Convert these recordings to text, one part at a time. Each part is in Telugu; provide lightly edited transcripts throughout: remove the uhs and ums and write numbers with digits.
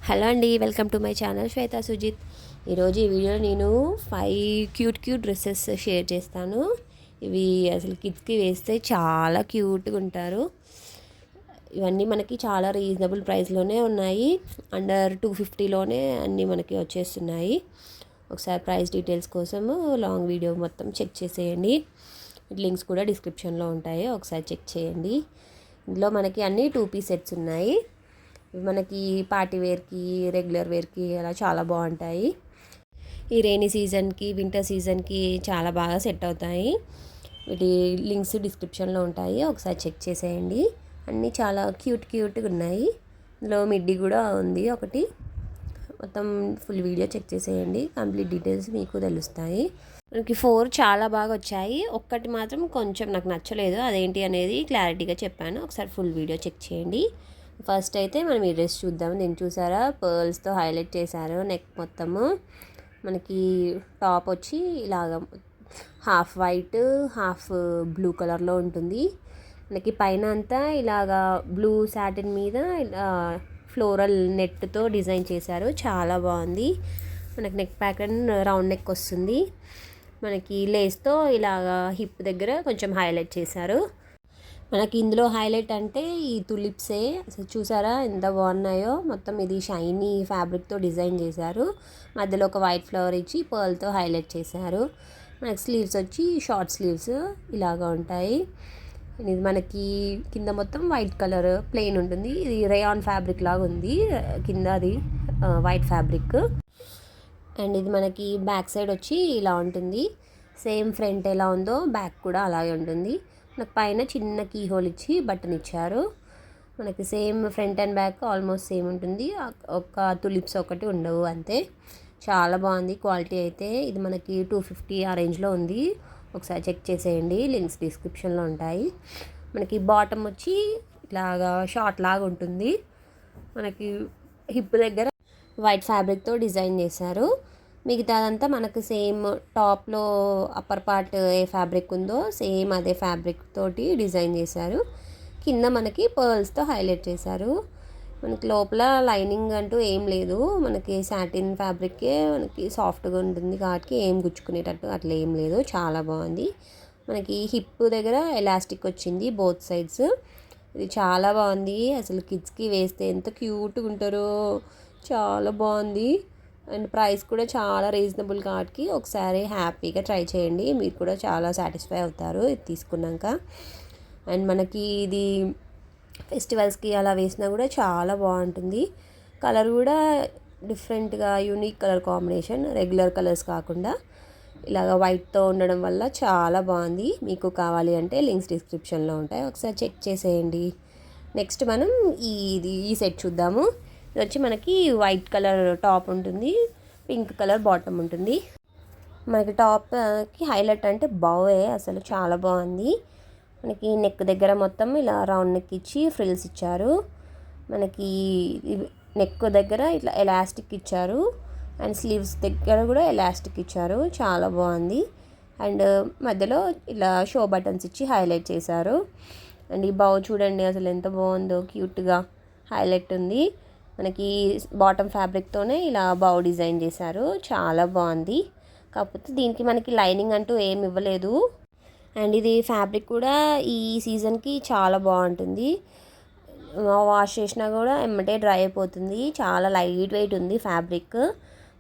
హలో అండి, వెల్కమ్ టు మై ఛానల్ శ్వేత సుజిత్. ఈరోజు ఈ వీడియోలో నేను 5 క్యూట్ డ్రెస్సెస్ షేర్ చేస్తాను. ఇవి అసలు కిడ్స్కి వేస్తే చాలా క్యూట్గా ఉంటారు. ఇవన్నీ మనకి చాలా రీజనబుల్ ప్రైస్లోనే ఉన్నాయి. అండర్ 250లోనే అన్నీ మనకి వచ్చేస్తున్నాయి. ఒకసారి ప్రైస్ డీటెయిల్స్ కోసము లాంగ్ వీడియో మొత్తం చెక్ చేసేయండి. లింక్స్ కూడా డిస్క్రిప్షన్లో ఉంటాయి, ఒకసారి చెక్ చేయండి. ఇందులో మనకి అన్ని 2 పీస్ సెట్స్ ఉన్నాయి. మనకి పార్టీ వేర్కి, రెగ్యులర్ వేర్కి అలా చాలా బాగుంటాయి. ఈ రైనీ సీజన్కి, వింటర్ సీజన్కి చాలా బాగా సెట్ అవుతాయి. వీటి లింక్స్ డిస్క్రిప్షన్లో ఉంటాయి, ఒకసారి చెక్ చేసేయండి. అన్నీ చాలా క్యూట్గా ఉన్నాయి. ఇందులో మిడ్డీ కూడా ఉంది ఒకటి. మొత్తం ఫుల్ వీడియో చెక్ చేసేయండి, కంప్లీట్ డీటెయిల్స్ మీకు తెలుస్తాయి. మనకి 4 చాలా బాగా వచ్చాయి. ఒక్కటి మాత్రం కొంచెం నాకు నచ్చలేదు, అదేంటి అనేది క్లారిటీగా చెప్పాను. ఒకసారి ఫుల్ వీడియో చెక్ చేయండి. ఫస్ట్ అయితే మనం ఈ డ్రెస్ చూద్దాం. దీన్ని చూసారా, పర్ల్స్తో హైలైట్ చేశారు నెక్ మొత్తము. మనకి టాప్ వచ్చి ఇలాగ హాఫ్ వైట్ హాఫ్ బ్లూ కలర్లో ఉంటుంది. మనకి పైన అంతా ఇలాగా బ్లూ సాటిన్ మీద ఇలా ఫ్లోరల్ నెట్తో డిజైన్ చేశారు, చాలా బాగుంది. మనకి నెక్ ప్యాటర్న్ రౌండ్ నెక్ వస్తుంది. మనకి లేస్తో ఇలాగా హిప్ దగ్గర కొంచెం హైలైట్ చేశారు. మనకి ఇందులో హైలైట్ అంటే ఈ తులిప్సే. అసలు చూసారా ఎంత బాగున్నాయో. మొత్తం ఇది షైనీ ఫ్యాబ్రిక్తో డిజైన్ చేశారు. మధ్యలో ఒక వైట్ ఫ్లవర్ ఇచ్చి పర్ల్తో హైలైట్ చేశారు. మనకి స్లీవ్స్ వచ్చి షార్ట్ స్లీవ్స్ ఇలాగా ఉంటాయి. ఇది మనకి కింద మొత్తం వైట్ కలర్ ప్లెయిన్ ఉంటుంది. ఇది రేయాన్ ఫ్యాబ్రిక్ లాగా ఉంది, కింద అది వైట్ ఫ్యాబ్రిక్. అండ్ ఇది మనకి బ్యాక్ సైడ్ వచ్చి ఇలా ఉంటుంది. సేమ్ ఫ్రంట్ ఎలా ఉందో బ్యాక్ కూడా అలాగే ఉంటుంది. మనకు పైన చిన్న కీ హోల్ ఇచ్చి బటన్ ఇచ్చారు. మనకి same front and back almost same ఉంటుంది, ఒక తులిప్స్ ఒకటి ఉండవు అంతే. చాలా బాగుంది క్వాలిటీ అయితే. ఇది మనకి 250 ఆ రేంజ్లో ఉంది, ఒకసారి చెక్ చేసేయండి. లింక్స్ డిస్క్రిప్షన్లో ఉంటాయి. మనకి బాటమ్ వచ్చి ఇలాగా షార్ట్ లాగా ఉంటుంది. మనకి హిప్ దగ్గర వైట్ ఫ్యాబ్రిక్తో డిజైన్ చేశారు. మిగతాదంతా మనకు సేమ్ టాప్లో అప్పర్ పార్ట్ ఏ ఫ్యాబ్రిక్ ఉందో సేమ్ అదే ఫ్యాబ్రిక్ తోటి డిజైన్ చేశారు. కింద మనకి పర్ల్స్తో హైలైట్ చేశారు. మనకి లోపల లైనింగ్ అంటూ ఏం లేదు. మనకి సాటిన్ ఫ్యాబ్రికే మనకి సాఫ్ట్గా ఉంటుంది కాబట్టి ఏం గుచ్చుకునేటట్టు అట్లా ఏం లేదు, చాలా బాగుంది. మనకి హిప్ దగ్గర ఎలాస్టిక్ వచ్చింది బోత్ సైడ్స్. ఇది చాలా బాగుంది. అసలు కిడ్స్కి వేస్తే ఎంత క్యూట్గా ఉంటారో, చాలా బాగుంది. అండ్ ప్రైస్ కూడా చాలా రీజనబుల్ కాబట్టి ఒకసారి హ్యాపీగా ట్రై చేయండి, మీరు కూడా చాలా సాటిస్ఫై అవుతారు ఇది తీసుకున్నాక. అండ్ మనకి ఇది ఫెస్టివల్స్కి అలా వేసినా కూడా చాలా బాగుంటుంది. కలర్ కూడా డిఫరెంట్గా unique colour combination, regular colours కాకుండా ఇలాగ వైట్తో ఉండడం వల్ల చాలా బాగుంది. మీకు కావాలి అంటే లింక్స్ డిస్క్రిప్షన్లో ఉంటాయి, ఒకసారి చెక్ చేసేయండి. నెక్స్ట్ మనం ఈ సెట్ చూద్దాము. ఇది వచ్చి మనకి వైట్ కలర్ టాప్ ఉంటుంది, పింక్ కలర్ బాటమ్ ఉంటుంది. మనకి టాప్కి హైలైట్ అంటే బావే, అసలు చాలా బాగుంది. మనకి నెక్ దగ్గర మొత్తం ఇలా రౌండ్ నెక్ ఇచ్చి ఫ్రిల్స్ ఇచ్చారు. మనకి నెక్ దగ్గర ఇట్లా ఎలాస్టిక్ ఇచ్చారు. అండ్ స్లీవ్స్ దగ్గర కూడా ఎలాస్టిక్ ఇచ్చారు, చాలా బాగుంది. అండ్ మధ్యలో ఇలా షో బటన్స్ ఇచ్చి హైలైట్ చేశారు. అండ్ ఈ బావ్ చూడండి అసలు ఎంత బాగుందో, క్యూట్గా హైలైట్ ఉంది. మనకి బాటమ్ ఫ్యాబ్రిక్తోనే ఇలా బావ్ డిజైన్ చేశారు, చాలా బాగుంది. కాకపోతే దీనికి మనకి లైనింగ్ అంటూ ఏమి ఇవ్వలేదు. అండ్ ఇది ఫ్యాబ్రిక్ కూడా ఈ సీజన్కి చాలా బాగుంటుంది. వాష్ చేసినా కూడా ఎమ్మటే డ్రై అయిపోతుంది, చాలా లైట్ వెయిట్ ఉంది ఫ్యాబ్రిక్.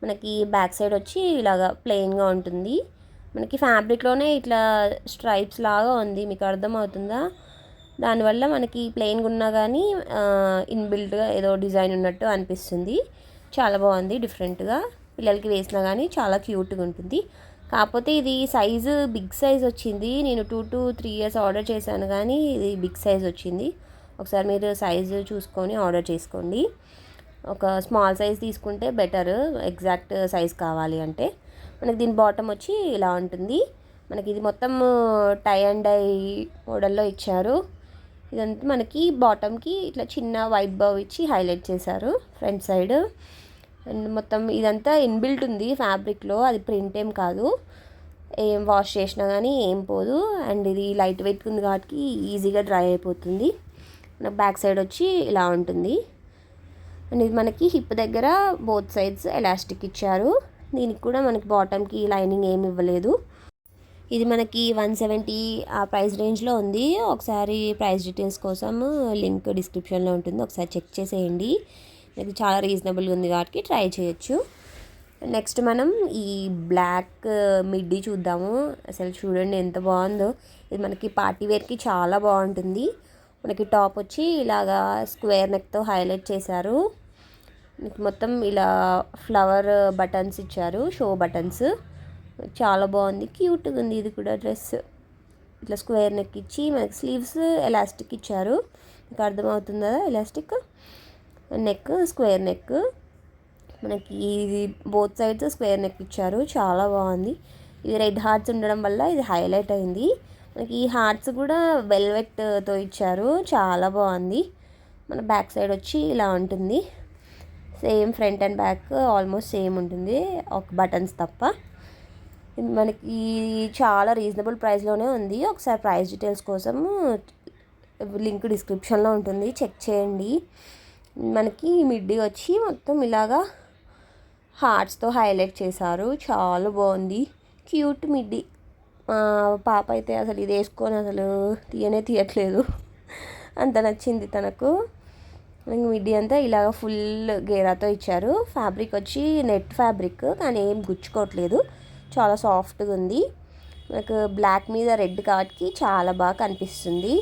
మనకి బ్యాక్ సైడ్ వచ్చి ఇలాగా ప్లెయిన్గా ఉంటుంది. మనకి ఫ్యాబ్రిక్లోనే ఇట్లా స్ట్రైప్స్ లాగా ఉంది, మీకు అర్థమవుతుందా? దానివల్ల మనకి ప్లెయిన్గా ఉన్నా కానీ ఇన్బిల్ట్గా ఏదో డిజైన్ ఉన్నట్టు అనిపిస్తుంది. చాలా బాగుంది, డిఫరెంట్గా. పిల్లలకి వేసినా కానీ చాలా క్యూట్గా ఉంటుంది. కాకపోతే ఇది సైజు బిగ్ సైజ్ వచ్చింది. నేను 2 to 3 years ఆర్డర్ చేశాను కానీ ఇది బిగ్ సైజ్ వచ్చింది. ఒకసారి మీరు సైజు చూసుకొని ఆర్డర్ చేసుకోండి. ఒక స్మాల్ సైజ్ తీసుకుంటే బెటర్, ఎగ్జాక్ట్ సైజ్ కావాలి అంటే. మనకి దీని బాటమ్ వచ్చి ఇలా ఉంటుంది. మనకి ఇది మొత్తం టై అండ్ డై మోడల్లో ఇచ్చారు. ఇదంతా మనకి బాటమ్కి ఇట్లా చిన్న వైట్ బవ్ ఇచ్చి హైలైట్ చేశారు ఫ్రంట్ సైడ్. అండ్ మొత్తం ఇదంతా ఇన్బిల్ట్ ఉంది ఫ్యాబ్రిక్లో, అది ప్రింట్ ఏం కాదు. ఏం వాష్ చేసినా కానీ ఏం పోదు. అండ్ ఇది లైట్ వెయిట్ ఉంది కాబట్టి ఈజీగా డ్రై అయిపోతుంది. మనకు బ్యాక్ సైడ్ వచ్చి ఇలా ఉంటుంది. అండ్ ఇది మనకి హిప్ దగ్గర బోత్ సైడ్స్ ఎలాస్టిక్ ఇచ్చారు. దీనికి కూడా మనకి బాటమ్కి లైనింగ్ ఏమి ఇవ్వలేదు. ఇది మనకి 170 ఆ ప్రైస్ రేంజ్లో ఉంది. ఒకసారి ప్రైస్ డీటెయిల్స్ కోసం లింక్ డిస్క్రిప్షన్లో ఉంటుంది, ఒకసారి చెక్ చేసేయండి. ఇది చాలా రీజనబుల్గా ఉంది కాబట్టి ట్రై చేయొచ్చు. నెక్స్ట్ మనం ఈ బ్లాక్ మిడ్డీ చూద్దాము. అసలు చూడండి ఎంత బాగుందో. ఇది మనకి పార్టీ వేర్కి చాలా బాగుంటుంది. మనకి టాప్ వచ్చి ఇలాగా స్క్వేర్ నెక్తో హైలైట్ చేశారు. మొత్తం ఇలా ఫ్లవర్ బటన్స్ ఇచ్చారు, షో బటన్స్. చాలా బాగుంది, క్యూట్గా ఉంది. ఇది కూడా డ్రెస్ ఇట్లా స్క్వేర్ నెక్ ఇచ్చి మనకి స్లీవ్స్ ఎలాస్టిక్ ఇచ్చారు. మీకు అర్థమవుతుంది కదా, ఎలాస్టిక్ నెక్, స్క్వేర్ నెక్. మనకి ఇది బోత్ సైడ్స్ స్క్వేర్ నెక్ ఇచ్చారు, చాలా బాగుంది. ఇది రెడ్ హార్ట్స్ ఉండడం వల్ల ఇది హైలైట్ అయింది. మనకి ఈ హార్ట్స్ కూడా వెల్వెట్తో ఇచ్చారు, చాలా బాగుంది. మన బ్యాక్ సైడ్ వచ్చి ఇలా ఉంటుంది. Same front and back almost same ఉంటుంది, ఒక బటన్స్ తప్ప. మనకి చాలా రీజనబుల్ ప్రైస్లోనే ఉంది. ఒకసారి ప్రైస్ డీటెయిల్స్ కోసం లింక్ డిస్క్రిప్షన్లో ఉంటుంది, చెక్ చేయండి. మనకి మిడ్డీ వచ్చి మొత్తం ఇలాగా హార్ట్స్తో హైలైట్ చేశారు, చాలా బాగుంది, క్యూట్ మిడ్డీ. పాప అయితే అసలు ఇది వేసుకొని అసలు తీయట్లేదు, అంత నచ్చింది తనకు. మిడ్డీ అంతా ఇలాగ ఫుల్ గేరాతో ఇచ్చారు. ఫ్యాబ్రిక్ వచ్చి నెట్ ఫ్యాబ్రిక్, కానీ ఏం గుచ్చుకోవట్లేదు, చాలా సాఫ్ట్గా ఉంది. నాకు బ్లాక్ మీద రెడ్ కాబట్టి చాలా బాగా కనిపిస్తుంది.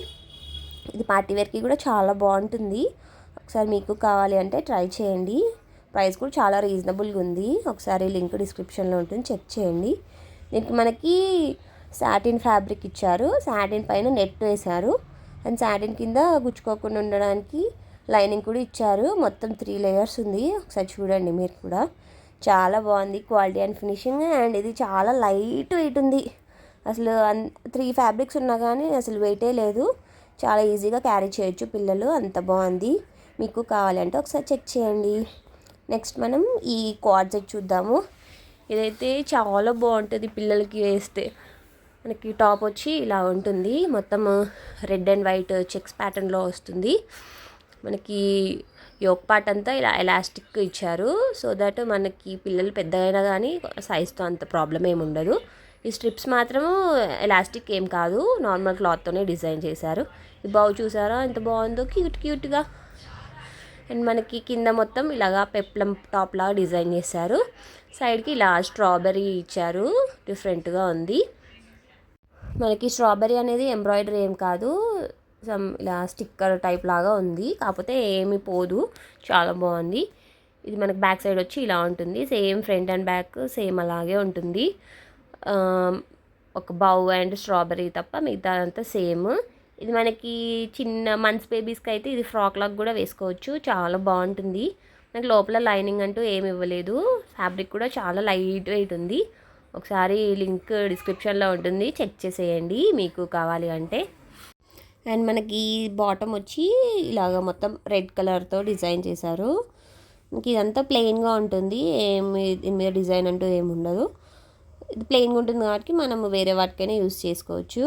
ఇది పార్టీ వేర్కి కూడా చాలా బాగుంటుంది. ఒకసారి మీకు కావాలి అంటే ట్రై చేయండి. ప్రైస్ కూడా చాలా రీజనబుల్గా ఉంది. ఒకసారి లింక్ డిస్క్రిప్షన్లో ఉంటుంది, చెక్ చేయండి. దీనికి మనకి సాటిన్ ఫ్యాబ్రిక్ ఇచ్చారు, సాటిన్ పైన నెట్ వేశారు. అండ్ సాటిన్ కింద గుచ్చుకోకుండా ఉండడానికి లైనింగ్ కూడా ఇచ్చారు. మొత్తం 3 లేయర్స్ ఉంది, ఒకసారి చూడండి మీరు కూడా. చాలా బాగుంది క్వాలిటీ అండ్ ఫినిషింగ్. అండ్ ఇది చాలా లైట్ వెయిట్ ఉంది. అసలు 3 ఫ్యాబ్రిక్స్ ఉన్నా కానీ అసలు వెయిటే లేదు. చాలా ఈజీగా క్యారీ చేయొచ్చు పిల్లలు, అంత బాగుంది. మీకు కావాలంటే ఒకసారి చెక్ చేయండి. నెక్స్ట్ మనం ఈ క్వాడ్ సెట్ చూద్దాము. ఇదైతే చాలా బాగుంటుంది పిల్లలకి వేస్తే. మనకి టాప్ వచ్చి ఇలా ఉంటుంది, మొత్తం రెడ్ అండ్ వైట్ చెక్స్ ప్యాటర్న్లో వస్తుంది. మనకి యోక్ పార్ట్ అంతా ఇలా ఎలాస్టిక్ ఇచ్చారు, సో దట్ మనకి పిల్లలు పెద్దగైనా కానీ సైజ్తో అంత ప్రాబ్లం ఏమి ఉండదు. ఈ స్ట్రిప్స్ మాత్రం ఎలాస్టిక్ ఏం కాదు, నార్మల్ క్లాత్తోనే డిజైన్ చేశారు. ఈ బౌ చూసారా ఎంత బాగుందో, క్యూట్గా. అండ్ మనకి కింద మొత్తం ఇలాగా పెప్లం టాప్ లాగా డిజైన్ చేశారు. సైడ్కి ఇలా స్ట్రాబెర్రీ ఇచ్చారు, డిఫరెంట్గా ఉంది. మనకి స్ట్రాబెర్రీ అనేది ఎంబ్రాయిడరీ ఏం కాదు, సమ్ ఇలా స్టిక్కర్ టైప్ లాగా ఉంది, కాకపోతే ఏమి పోదు, చాలా బాగుంది. ఇది మనకి బ్యాక్ సైడ్ వచ్చి ఇలా ఉంటుంది. Same front and back same అలాగే ఉంటుంది. ఒక బౌ అండ్ స్ట్రాబెర్రీ తప్ప మిగతా అంతా సేమ్. ఇది మనకి చిన్న మంత్స్ బేబీస్కి అయితే ఇది ఫ్రాక్ లాగా కూడా వేసుకోవచ్చు, చాలా బాగుంటుంది. మనకి లోపల లైనింగ్ అంటూ ఏమి ఇవ్వలేదు. ఫ్యాబ్రిక్ కూడా చాలా లైట్ వెయిట్ ఉంది. ఒకసారి లింక్ డిస్క్రిప్షన్లో ఉంటుంది, చెక్ చేసేయండి మీకు కావాలి అంటే. అండ్ మనకి బాటమ్ వచ్చి ఇలాగ మొత్తం రెడ్ కలర్తో డిజైన్ చేశారు. ఇంక ఇదంతా ప్లెయిన్గా ఉంటుంది, ఏమి దీని మీద డిజైన్ అంటూ ఏమి ఉండదు. ఇది ప్లెయిన్గా ఉంటుంది కాబట్టి మనము వేరే వాటికైనా యూస్ చేసుకోవచ్చు.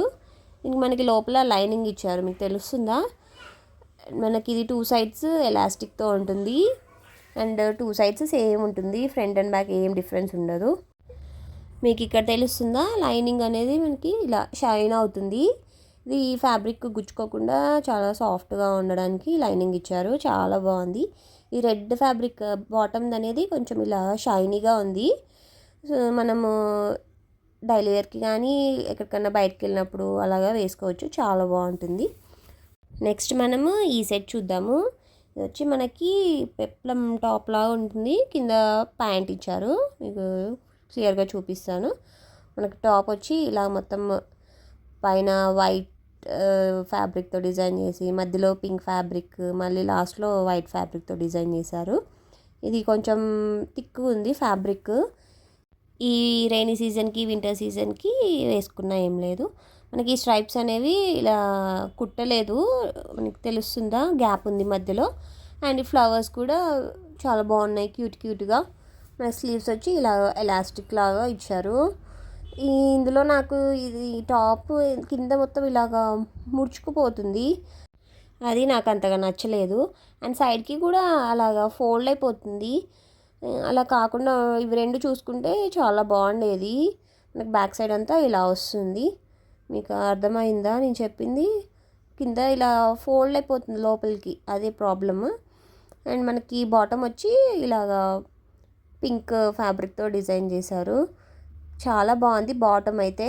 ఇంక మనకి లోపల లైనింగ్ ఇచ్చారు, మీకు తెలుస్తుందా. మనకి ఇది 2 సైడ్స్ ఎలాస్టిక్తో ఉంటుంది. అండ్ 2 సైడ్స్ సేమ్ ఉంటుంది, ఫ్రంట్ అండ్ బ్యాక్ ఏం డిఫరెన్స్ ఉండదు. మీకు ఇక్కడ తెలుస్తుందా, లైనింగ్ అనేది మనకి ఇలా షైన్ అవుతుంది. ఇది ఫ్యాబ్రిక్ గుచ్చుకోకుండా చాలా సాఫ్ట్గా ఉండడానికి లైనింగ్ ఇచ్చారు, చాలా బాగుంది. ఈ రెడ్ ఫ్యాబ్రిక్ బాటమ్ అనేది కొంచెం ఇలా షైనీగా ఉంది. సో మనము డైలీ వేర్కి కానీ ఎక్కడికన్నా బయటకు వెళ్ళినప్పుడు అలాగా వేసుకోవచ్చు, చాలా బాగుంటుంది. నెక్స్ట్ మనము ఈ సెట్ చూద్దాము. ఇది వచ్చి మనకి పెప్లం టాప్ లాగా ఉంటుంది, కింద ప్యాంట్ ఇచ్చారు, మీకు క్లియర్గా చూపిస్తాను. మనకి టాప్ వచ్చి ఇలా మొత్తం పైన వైట్ ఫ్యాబ్రిక్తో డిజైన్ చేసి మధ్యలో పింక్ ఫ్యాబ్రిక్, మళ్ళీ లాస్ట్లో వైట్ ఫ్యాబ్రిక్తో డిజైన్ చేశారు. ఇది కొంచెం థిక్గా ఉంది ఫ్యాబ్రిక్. ఈ రైనీ సీజన్కి వింటర్ సీజన్కి వేసుకున్న ఏం లేదు. మనకి స్ట్రైప్స్ అనేవి ఇలా కుట్టలేదు, మనకి తెలుస్తుందా, గ్యాప్ ఉంది మధ్యలో. అండ్ ఫ్లవర్స్ కూడా చాలా బాగున్నాయి, క్యూట్గా. మన స్లీవ్స్ వచ్చి ఇలా ఎలాస్టిక్ లాగా ఇచ్చారు. ఇందులో నాకు ఇది టాప్ కింద మొత్తం ఇలాగా ముడుచుకుపోతుంది. అది నాకు అంతగా నచ్చలేదు. అండ్ సైడ్కి కూడా అలాగా ఫోల్డ్ అయిపోతుంది. అలా కాకుండా ఇవి రెండు చూసుకుంటే చాలా బాగుండేది. మనకి బ్యాక్ సైడ్ అంతా ఇలా వస్తుంది. మీకు అర్థమైందా నేను చెప్పింది? కింద ఇలా ఫోల్డ్ అయిపోతుంది లోపలికి, అదే ప్రాబ్లమ్. అండ్ మనకి బాటమ్ వచ్చి ఇలాగా పింక్ ఫ్యాబ్రిక్తో డిజైన్ చేశారు. చాలా బాగుంది బాటమ్ అయితే.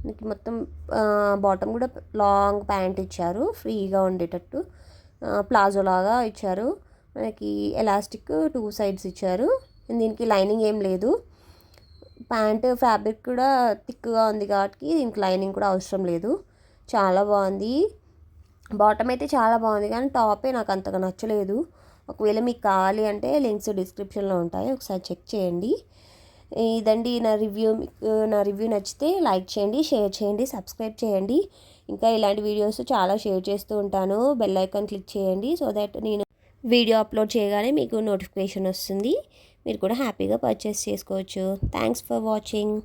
మనకి మొత్తం బాటమ్ కూడా లాంగ్ ప్యాంట్ ఇచ్చారు, ఫ్రీగా ఉండేటట్టు ప్లాజో లాగా ఇచ్చారు. మనకి ఎలాస్టిక్ 2 సైడ్స్ ఇచ్చారు. దీనికి లైనింగ్ ఏం లేదు. ప్యాంట్ ఫ్యాబ్రిక్ కూడా థిక్గా ఉంది కాబట్టి దీనికి లైనింగ్ కూడా అవసరం లేదు. చాలా బాగుంది. బాటమ్ అయితే చాలా బాగుంది, కానీ టాపే నాకు అంతగా నచ్చలేదు. ఒకవేళ మీకు కావాలి అంటే లింక్స్ డిస్క్రిప్షన్లో ఉంటాయి, ఒకసారి చెక్ చేయండి. ఇదండి నా రివ్యూ. మీకు నా రివ్యూ నచ్చితే లైక్ చేయండి, షేర్ చేయండి, సబ్స్క్రైబ్ చేయండి. ఇంకా ఇలాంటి వీడియోస్ చాలా షేర్ చేస్తూ ఉంటాను. బెల్ ఐకాన్ క్లిక్ చేయండి, సో దట్ నేను వీడియో అప్లోడ్ చేయగానే మీకు నోటిఫికేషన్ వస్తుంది. మీరు కూడా హ్యాపీగా పర్చేస్ చేసుకోవచ్చు. Thanks for watching.